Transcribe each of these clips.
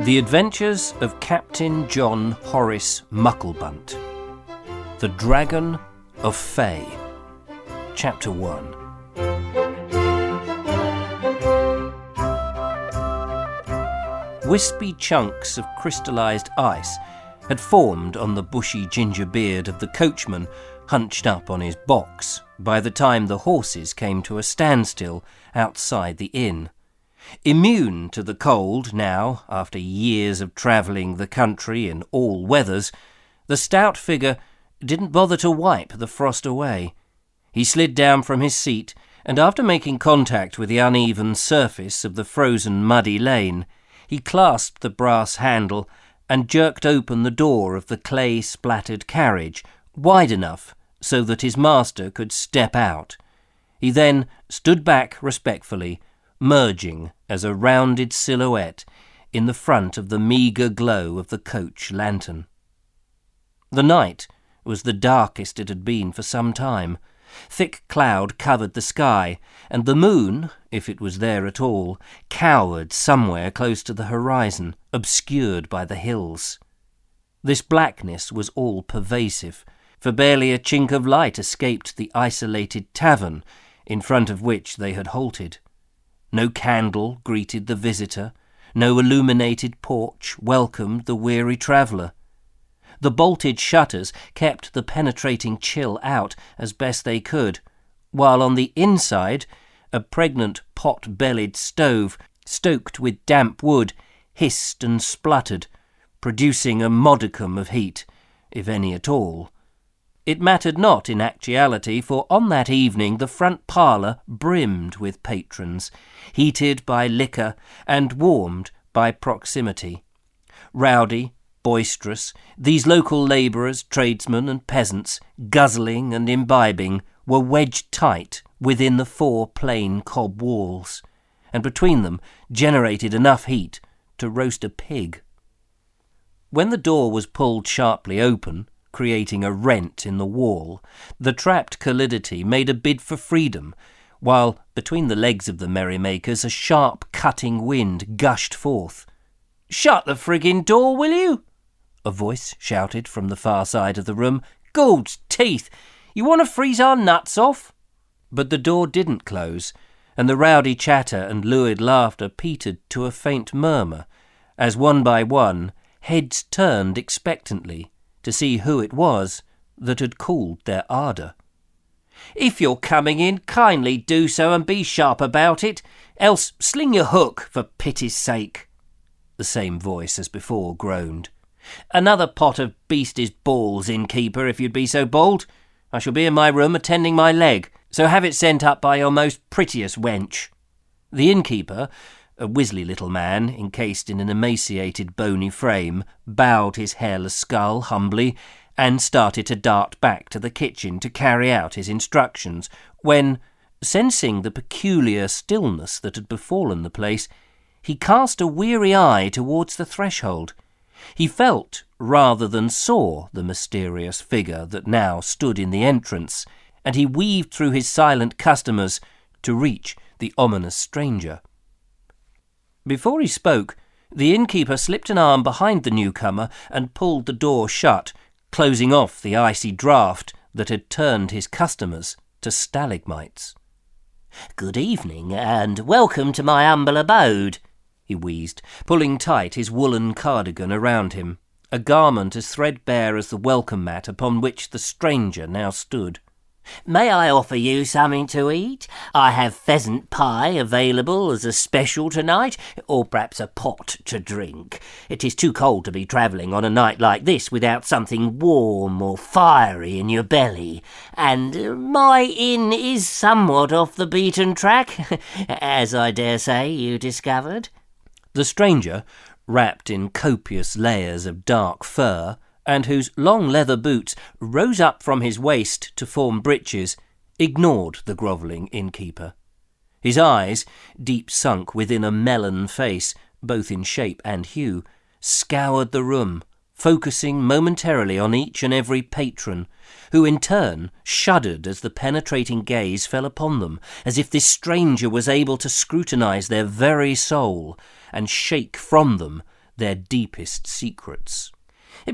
The Adventures of Captain John Horace Mucklebunt. The Dragon of Fay. Chapter 1. Wispy chunks of crystallised ice had formed on the bushy ginger beard of the coachman hunched up on his box by the time the horses came to a standstill outside the inn. Immune to the cold now, after years of travelling the country in all weathers, the stout figure didn't bother to wipe the frost away. He slid down from his seat, and after making contact with the uneven surface of the frozen muddy lane, he clasped the brass handle and jerked open the door of the clay-splattered carriage, wide enough so that his master could step out. He then stood back respectfully, merging as a rounded silhouette in the front of the meagre glow of the coach lantern. The night was the darkest it had been for some time. Thick cloud covered the sky, and the moon, if it was there at all, cowered somewhere close to the horizon, obscured by the hills. This blackness was all pervasive, for barely a chink of light escaped the isolated tavern in front of which they had halted. No candle greeted the visitor, no illuminated porch welcomed the weary traveller. The bolted shutters kept the penetrating chill out as best they could, while on the inside a pregnant pot-bellied stove, stoked with damp wood, hissed and spluttered, producing a modicum of heat, if any at all. It mattered not in actuality, for on that evening the front parlour brimmed with patrons, heated by liquor and warmed by proximity. Rowdy, boisterous, these local labourers, tradesmen and peasants, guzzling and imbibing, were wedged tight within the four plain cob walls, and between them generated enough heat to roast a pig. When the door was pulled sharply open, creating a rent in the wall, the trapped Calidity made a bid for freedom, while between the legs of the merrymakers a sharp cutting wind gushed forth. "Shut the friggin' door, will you?" a voice shouted from the far side of the room. "Gawd's teeth! You want to freeze our nuts off?" But the door didn't close, and the rowdy chatter and lurid laughter petered to a faint murmur, as one by one heads turned expectantly to see who it was that had cooled their ardour. "If you're coming in, kindly do so and be sharp about it, else sling your hook, for pity's sake," the same voice as before groaned. "Another pot of beast's balls, innkeeper, if you'd be so bold. I shall be in my room attending my leg, so have it sent up by your most prettiest wench." The innkeeper, a wizzly little man, encased in an emaciated bony frame, bowed his hairless skull humbly, and started to dart back to the kitchen to carry out his instructions, when, sensing the peculiar stillness that had befallen the place, he cast a weary eye towards the threshold. He felt, rather than saw, the mysterious figure that now stood in the entrance, and he weaved through his silent customers to reach the ominous stranger. Before he spoke, the innkeeper slipped an arm behind the newcomer and pulled the door shut, closing off the icy draught that had turned his customers to stalagmites. "Good evening, and welcome to my humble abode," he wheezed, pulling tight his woollen cardigan around him, a garment as threadbare as the welcome mat upon which the stranger now stood. "May I offer you something to eat? I have pheasant pie available as a special tonight, or perhaps a pot to drink. It is too cold to be travelling on a night like this without something warm or fiery in your belly, and my inn is somewhat off the beaten track, as I dare say you discovered." The stranger, wrapped in copious layers of dark fur, and whose long leather boots rose up from his waist to form breeches, ignored the grovelling innkeeper. His eyes, deep sunk within a melon face, both in shape and hue, scoured the room, focusing momentarily on each and every patron, who in turn shuddered as the penetrating gaze fell upon them, as if this stranger was able to scrutinize their very soul and shake from them their deepest secrets.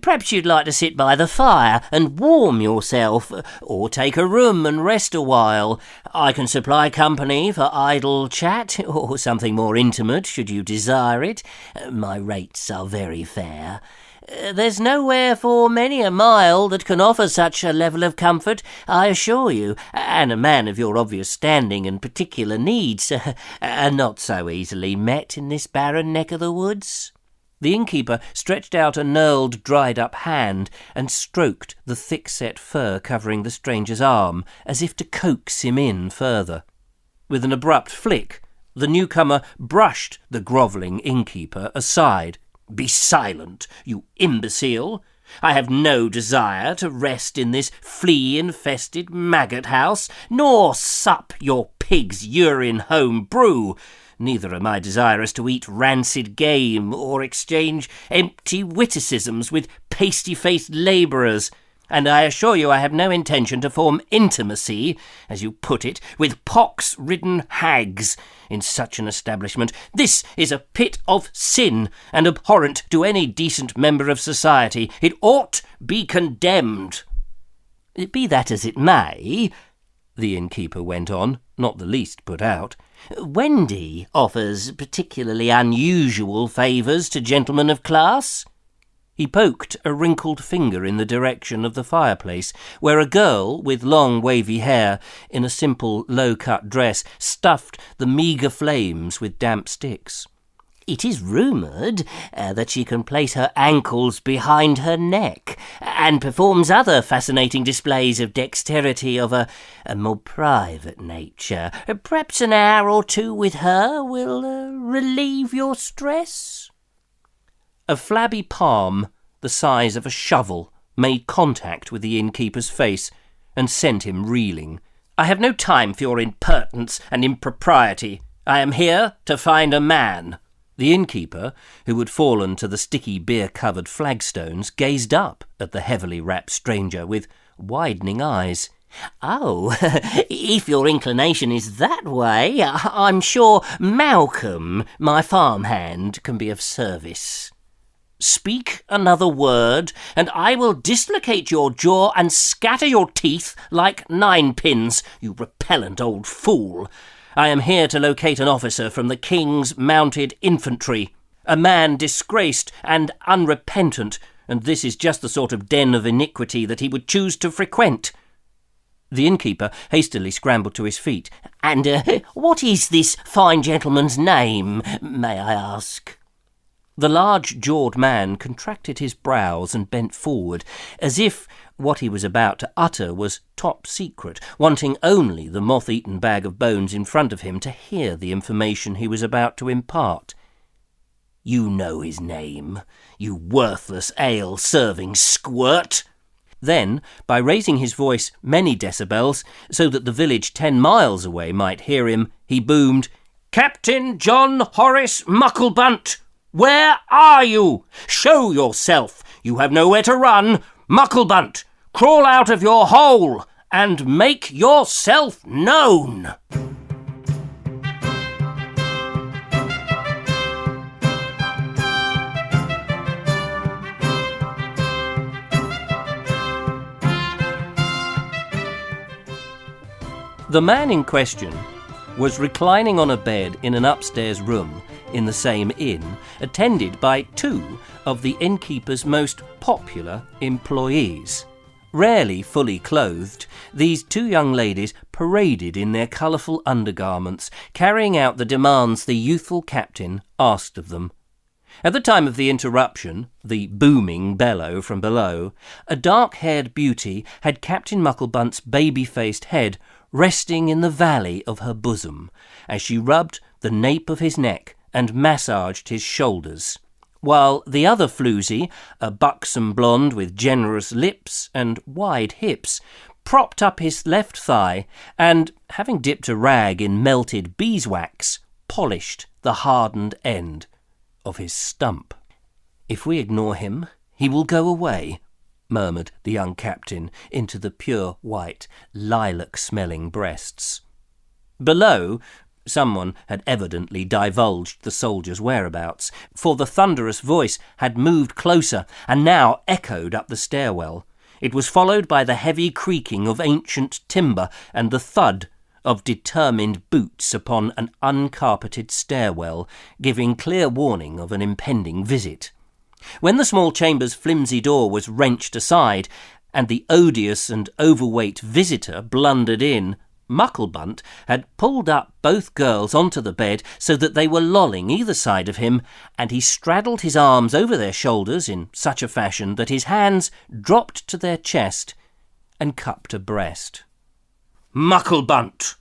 Perhaps you'd like to sit by the fire and warm yourself, or take a room and rest a while. I can supply company for idle chat, or something more intimate, should you desire it. My rates are very fair. There's nowhere for many a mile that can offer such a level of comfort, I assure you, and a man of your obvious standing and particular needs are not so easily met in this barren neck of the woods." The innkeeper stretched out a knurled, dried-up hand and stroked the thick-set fur covering the stranger's arm, as if to coax him in further. With an abrupt flick, the newcomer brushed the grovelling innkeeper aside. "Be silent, you imbecile! I have no desire to rest in this flea-infested maggot house, nor sup your pig's urine home brew. Neither am I desirous to eat rancid game or exchange empty witticisms with pasty-faced labourers, and I assure you I have no intention to form intimacy, as you put it, with pox-ridden hags in such an establishment. This is a pit of sin, and abhorrent to any decent member of society. It ought be condemned." "Be that as it may," the innkeeper went on, not the least put out, "Wendy offers particularly unusual favours to gentlemen of class." He poked a wrinkled finger in the direction of the fireplace, where a girl with long wavy hair, in a simple low-cut dress, stuffed the meagre flames with damp sticks. "It is rumoured that she can place her ankles behind her neck, and performs other fascinating displays of dexterity of a more private nature. Perhaps an hour or two with her will relieve your stress?" A flabby palm, the size of a shovel, made contact with the innkeeper's face and sent him reeling. "I have no time for your impertinence and impropriety. I am here to find a man." The innkeeper, who had fallen to the sticky beer-covered flagstones, gazed up at the heavily wrapped stranger with widening eyes. "Oh, if your inclination is that way, I'm sure Malcolm, my farmhand, can be of service." "Speak another word, and I will dislocate your jaw and scatter your teeth like ninepins, you repellent old fool. I am here to locate an officer from the King's Mounted Infantry, a man disgraced and unrepentant, and this is just the sort of den of iniquity that he would choose to frequent." The innkeeper hastily scrambled to his feet. "And what is this fine gentleman's name, may I ask?" The large-jawed man contracted his brows and bent forward, as if what he was about to utter was top secret, wanting only the moth-eaten bag of bones in front of him to hear the information he was about to impart. "You know his name, you worthless ale-serving squirt!" Then, by raising his voice many decibels, so that the village 10 miles away might hear him, he boomed, "Captain John Horace Mucklebunt! Where are you? Show yourself! You have nowhere to run! Mucklebunt, crawl out of your hole and make yourself known!" The man in question was reclining on a bed in an upstairs room in the same inn, attended by 2 of the innkeeper's most popular employees. Rarely fully clothed, these 2 young ladies paraded in their colourful undergarments, carrying out the demands the youthful captain asked of them. At the time of the interruption, the booming bellow from below, a dark-haired beauty had Captain Mucklebunt's baby-faced head resting in the valley of her bosom, as she rubbed the nape of his neck and massaged his shoulders, while the other floozy, a buxom blonde with generous lips and wide hips, propped up his left thigh and, having dipped a rag in melted beeswax, polished the hardened end of his stump. "If we ignore him, he will go away," murmured the young captain into the pure white, lilac-smelling breasts. Below, Someone had evidently divulged the soldier's whereabouts, for the thunderous voice had moved closer and now echoed up the stairwell. It was followed by the heavy creaking of ancient timber and the thud of determined boots upon an uncarpeted stairwell, giving clear warning of an impending visit. When the small chamber's flimsy door was wrenched aside, and the odious and overweight visitor blundered in, Mucklebunt had pulled up both girls onto the bed so that they were lolling either side of him, and he straddled his arms over their shoulders in such a fashion that his hands dropped to their chest and cupped a breast. "Mucklebunt!"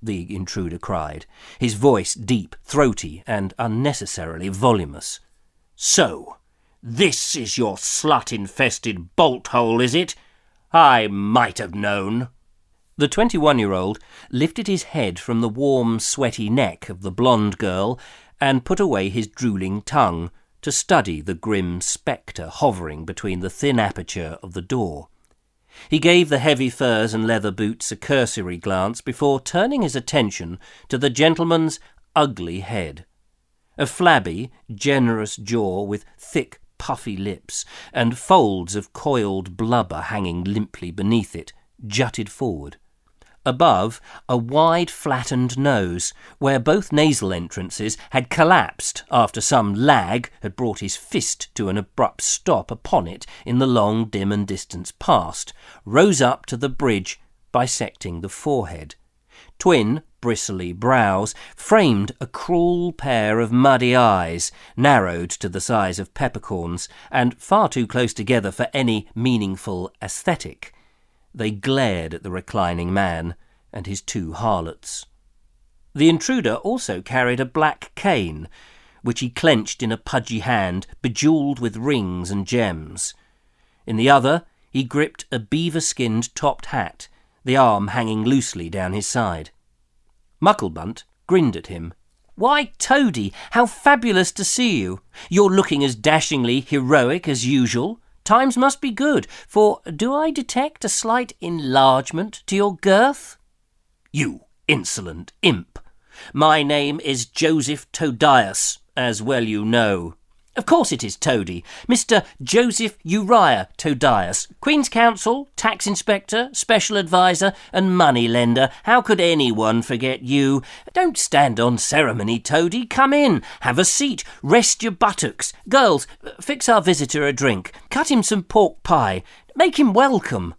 the intruder cried, his voice deep, throaty, and unnecessarily voluminous. "So, this is your slut-infested bolt-hole, is it? I might have known." The 21-year-old lifted his head from the warm, sweaty neck of the blonde girl and put away his drooling tongue to study the grim spectre hovering between the thin aperture of the door. He gave the heavy furs and leather boots a cursory glance before turning his attention to the gentleman's ugly head. A flabby, generous jaw with thick, puffy lips and folds of coiled blubber hanging limply beneath it jutted forward. Above, a wide flattened nose, where both nasal entrances had collapsed after some lag had brought his fist to an abrupt stop upon it in the long dim and distance past, rose up to the bridge bisecting the forehead. Twin, bristly brows framed a cruel pair of muddy eyes, narrowed to the size of peppercorns, and far too close together for any meaningful aesthetic. They glared at the reclining man and his two harlots. The intruder also carried a black cane, which he clenched in a pudgy hand bejewelled with rings and gems. In the other he gripped a beaver-skinned topped hat, the arm hanging loosely down his side. Mucklebunt grinned at him. "Why, Toady, how fabulous to see you! You're looking as dashingly heroic as usual. Times must be good, for do I detect a slight enlargement to your girth?" "You insolent imp! My name is Joseph Todias, as well you know." "Of course it is, Toady. Mr. Joseph Uriah Todias, Queen's Counsel, Tax Inspector, Special Advisor, and Money Lender. How could anyone forget you? Don't stand on ceremony, Toady. Come in, have a seat, rest your buttocks. Girls, fix our visitor a drink. Cut him some pork pie. Make him welcome."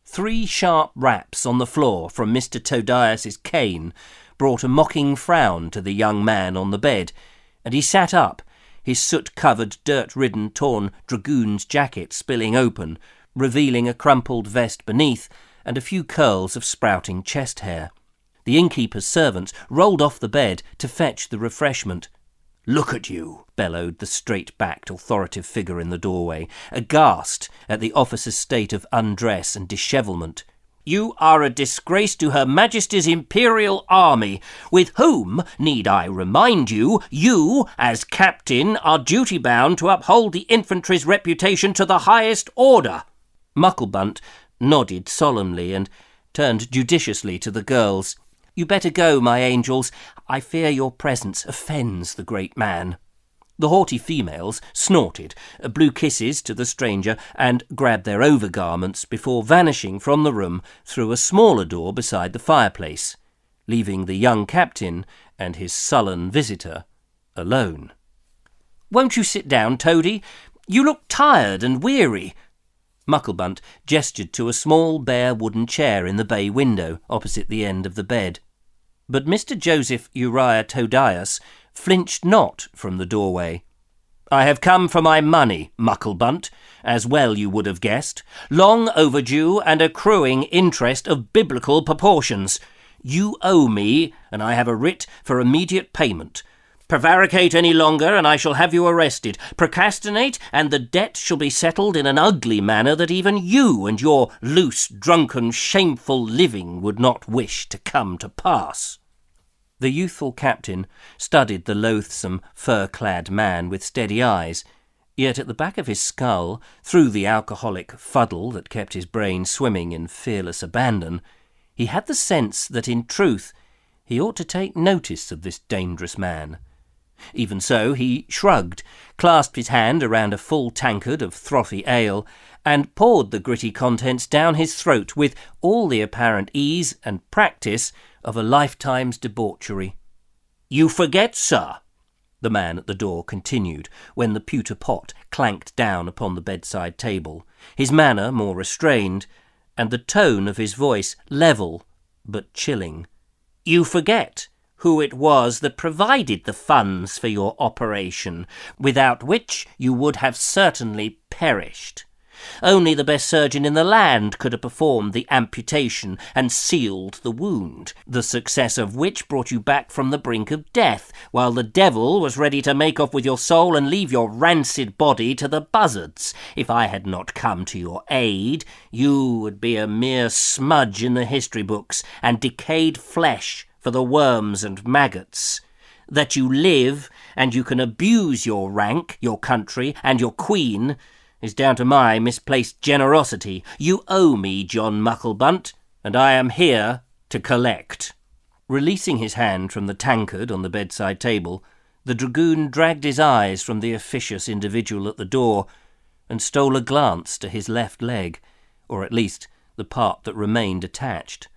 3 sharp raps on the floor from Mr. Todias's cane brought a mocking frown to the young man on the bed, and he sat up, his soot-covered, dirt-ridden, torn dragoon's jacket spilling open, revealing a crumpled vest beneath and a few curls of sprouting chest hair. The innkeeper's servants rolled off the bed to fetch the refreshment. "Look at you," bellowed the straight-backed, authoritative figure in the doorway, aghast at the officer's state of undress and dishevelment. "You are a disgrace to Her Majesty's Imperial Army, with whom, need I remind you, you, as captain, are duty-bound to uphold the infantry's reputation to the highest order." Mucklebunt nodded solemnly and turned judiciously to the girls. "You better go, my angels. I fear your presence offends the great man." The haughty females snorted, blew kisses to the stranger, and grabbed their overgarments before vanishing from the room through a smaller door beside the fireplace, leaving the young captain and his sullen visitor alone. "Won't you sit down, Toady? You look tired and weary." Mucklebunt gestured to a small bare wooden chair in the bay window opposite the end of the bed. But Mr. Joseph Uriah Todias flinched not from the doorway. "I have come for my money, Mucklebunt, as well you would have guessed. Long overdue and accruing interest of biblical proportions. You owe me, and I have a writ for immediate payment. Prevaricate any longer, and I shall have you arrested. Procrastinate, and the debt shall be settled in an ugly manner that even you and your loose, drunken, shameful living would not wish to come to pass." The youthful captain studied the loathsome, fur-clad man with steady eyes, yet at the back of his skull, through the alcoholic fuddle that kept his brain swimming in fearless abandon, he had the sense that in truth He ought to take notice of this dangerous man. Even so, he shrugged, clasped his hand around a full tankard of frothy ale, and poured the gritty contents down his throat with all the apparent ease and practice of a lifetime's debauchery. "You forget, sir," the man at the door continued, when the pewter pot clanked down upon the bedside table, his manner more restrained, and the tone of his voice level but chilling. "You forget who it was that provided the funds for your operation, without which you would have certainly perished. Only the best surgeon in the land could have performed the amputation and sealed the wound, the success of which brought you back from the brink of death, while the devil was ready to make off with your soul and leave your rancid body to the buzzards. If I had not come to your aid, you would be a mere smudge in the history books, and decayed flesh for the worms and maggots. That you live, and you can abuse your rank, your country, and your queen, is down to my misplaced generosity. You owe me, John Mucklebunt, and I am here to collect." Releasing his hand from the tankard on the bedside table, the dragoon dragged his eyes from the officious individual at the door, and stole a glance to his left leg, or at least the part that remained attached.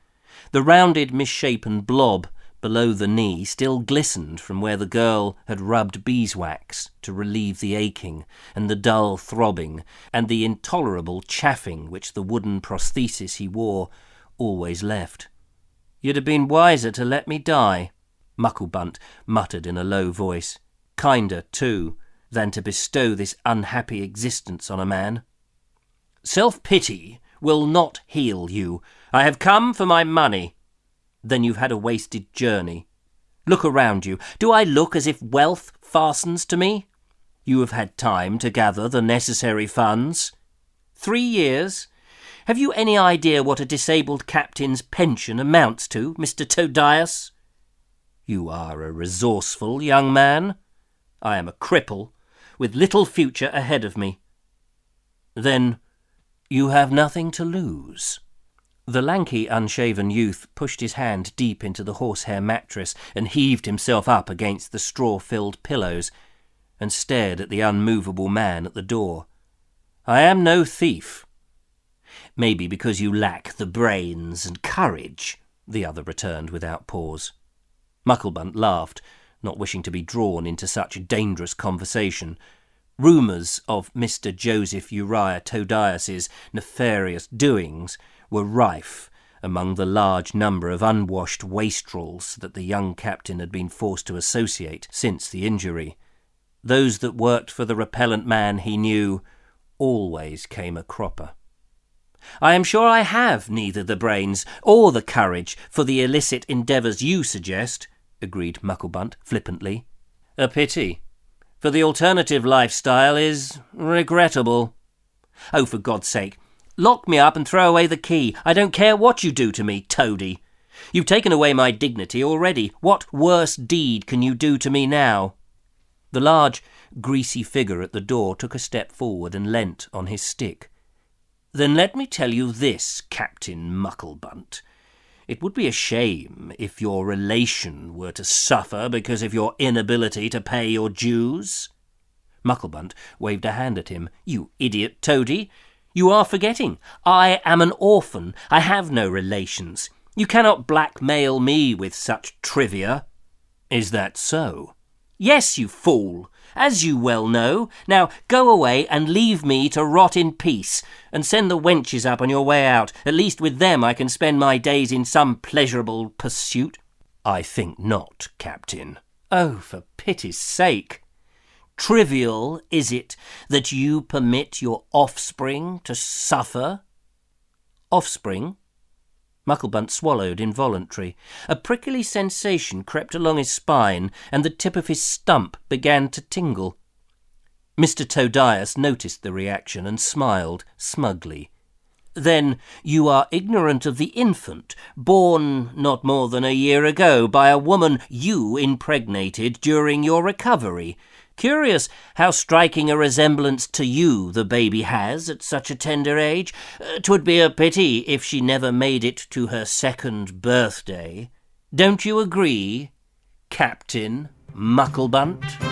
The rounded, misshapen blob below the knee still glistened from where the girl had rubbed beeswax to relieve the aching and the dull throbbing and the intolerable chaffing which the wooden prosthesis he wore always left. "You'd have been wiser to let me die," Mucklebunt muttered in a low voice. "Kinder, too, than to bestow this unhappy existence on a man." "Self-pity will not heal you. I have come for my money." "Then you've had a wasted journey. Look around you. Do I look as if wealth fastens to me? You have had time to gather the necessary funds. 3 years? Have you any idea what a disabled captain's pension amounts to, Mr. Todias? You are a resourceful young man. I am a cripple, with little future ahead of me. Then you have nothing to lose." The lanky, unshaven youth pushed his hand deep into the horsehair mattress and heaved himself up against the straw-filled pillows, and stared at the unmovable man at the door. "I am no thief." "Maybe because you lack the brains and courage," the other returned without pause. Mucklebunt laughed, not wishing to be drawn into such dangerous conversation. Rumours of Mr. Joseph Uriah Todias's nefarious doings were rife among the large number of unwashed wastrels that the young captain had been forced to associate since the injury. Those that worked for the repellent man he knew always came a cropper. "I am sure I have neither the brains or the courage for the illicit endeavours you suggest," agreed Mucklebunt flippantly. "A pity, for the alternative lifestyle is regrettable. Oh, for God's sake, lock me up and throw away the key. I don't care what you do to me, toady. You've taken away my dignity already. What worse deed can you do to me now?" The large, greasy figure at the door took a step forward and leant on his stick. "Then let me tell you this, Captain Mucklebunt. It would be a shame if your relation were to suffer because of your inability to pay your dues." Mucklebunt waved a hand at him. "You idiot, toady! You are forgetting. I am an orphan. I have no relations. You cannot blackmail me with such trivia." "Is that so?" "Yes, you fool, as you well know. Now go away and leave me to rot in peace, and send the wenches up on your way out. At least with them I can spend my days in some pleasurable pursuit." "I think not, Captain." "Oh, for pity's sake. Trivial is it that you permit your offspring to suffer?" "Offspring?" Mucklebunt swallowed involuntarily. A prickly sensation crept along his spine, and the tip of his stump began to tingle. Mr. Todias noticed the reaction and smiled smugly. "Then you are ignorant of the infant, born not more than a year ago by a woman you impregnated during your recovery. Curious how striking a resemblance to you the baby has at such a tender age. 'Twould be a pity if she never made it to her second birthday. Don't you agree, Captain Mucklebunt?